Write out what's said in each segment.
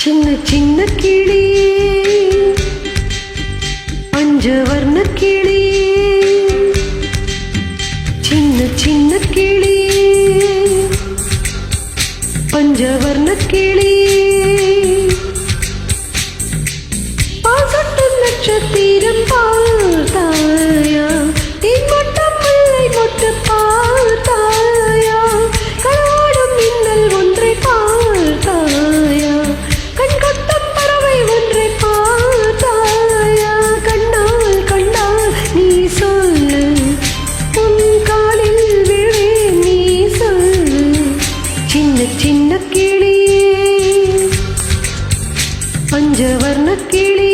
சின்ன சின்ன கிளியே பஞ்சவர்ண கிளியே சின்ன சின்ன கிளியே பஞ்சவர்ண கிளியே பாசட்டு நட்சத்திரம் பார்த்தாயா தீமட்டம் முல்லை மொட்டு பார்த்தாயா களவாடும் மின்னல் ஒன்றை பார்த்தாயா கண்கொட்டும் பறவை ஒன்றை பார்த்தாயா கண்ணால் கண்டால் நீ சொல்லு உன் காலில் விழே நீ சொல்லு சின்ன சின்ன கிளியே பஞ்சவர்ண கிளியே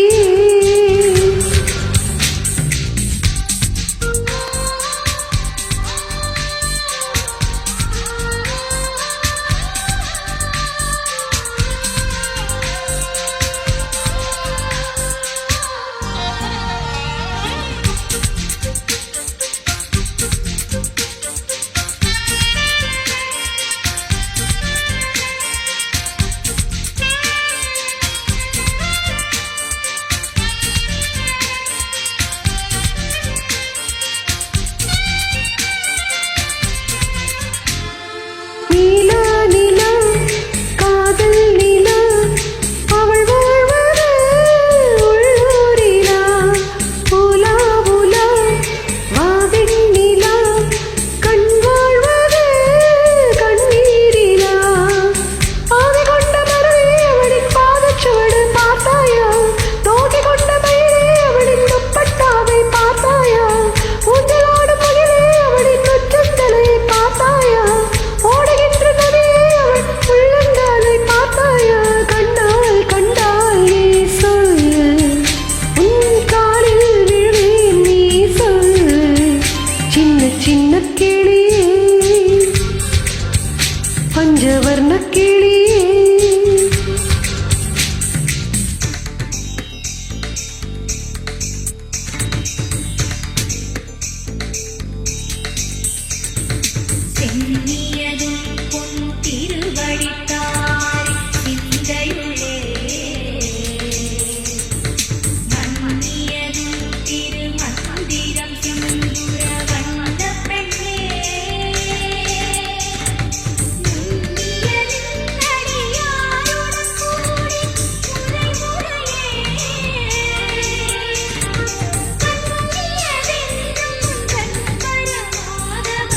சின்ன கிளியே பஞ்சவர்ண கிளியே சென்னியதும் பொன் திருவடித்தாய் சிந்தையுள்ளே மன்னியதும் திருமந்திரம் சிந்துர வந்த பெண்ணே நுண்ணியதின் அடியாருடன் கூடி முறை முறையே கண்ணியதென்றும் கண்பரமாதவ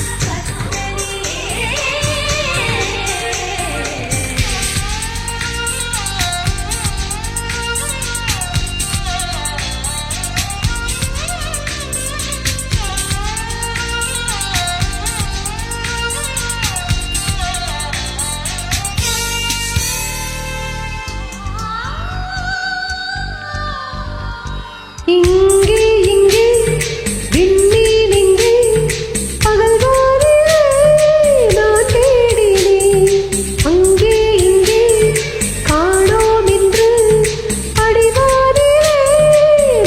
இங்கே இங்கே விண்மீன் இங்கே பகல்வானிலே நான் தேடினேன் அங்கே இங்கே காணோம் என்று அடிவானிலே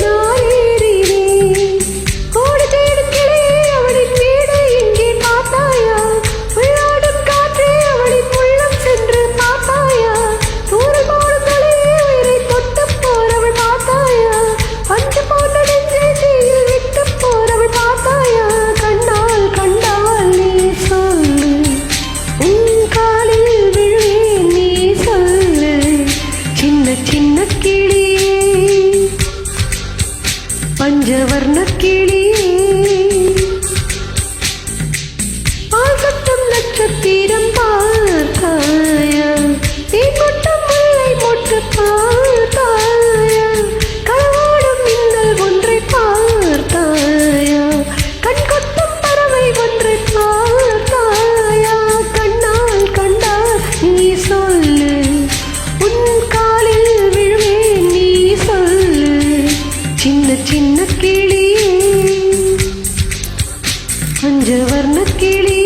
நான் ஏறினேன் கோடி தேடும் கிளியே அவளின் வீடு இங்கே பார்த்தாயா உள்ளாடும் காற்றே அவளின் உள்ளம் சென்று பார்த்தாயா தூரல் போடும் தலையே உயிரை தொட்டு போறவள் பார்த்தாயா பஞ்சு போன்ற நெஞ்சை தீயில் விட்டு போறவள் பார்த்தாயா கண்ணால் கண்டால் நீ சொல்லு உன் காலில் விழுவேன் நீ சொல்லு சின்ன சின்ன கிளியே பஞ்சவர்ண கிளியே பாசட்டும் நட்சத்திரம் பார்த்தாயா தீமட்டம் முல்லை மொட்டு பார்த்தாயா களவாடும் மின்னல் ஒன்றை பார்த்தாயா கண்கொட்டும் பறவை ஒன்றை பார்த்தாயா கண்ணால் கண்டால் நீ சொல்லு உன் காலில் விழுவேன் நீ சொல்லு சின்ன சின்ன கிளியே பஞ்சவர்ண கிளி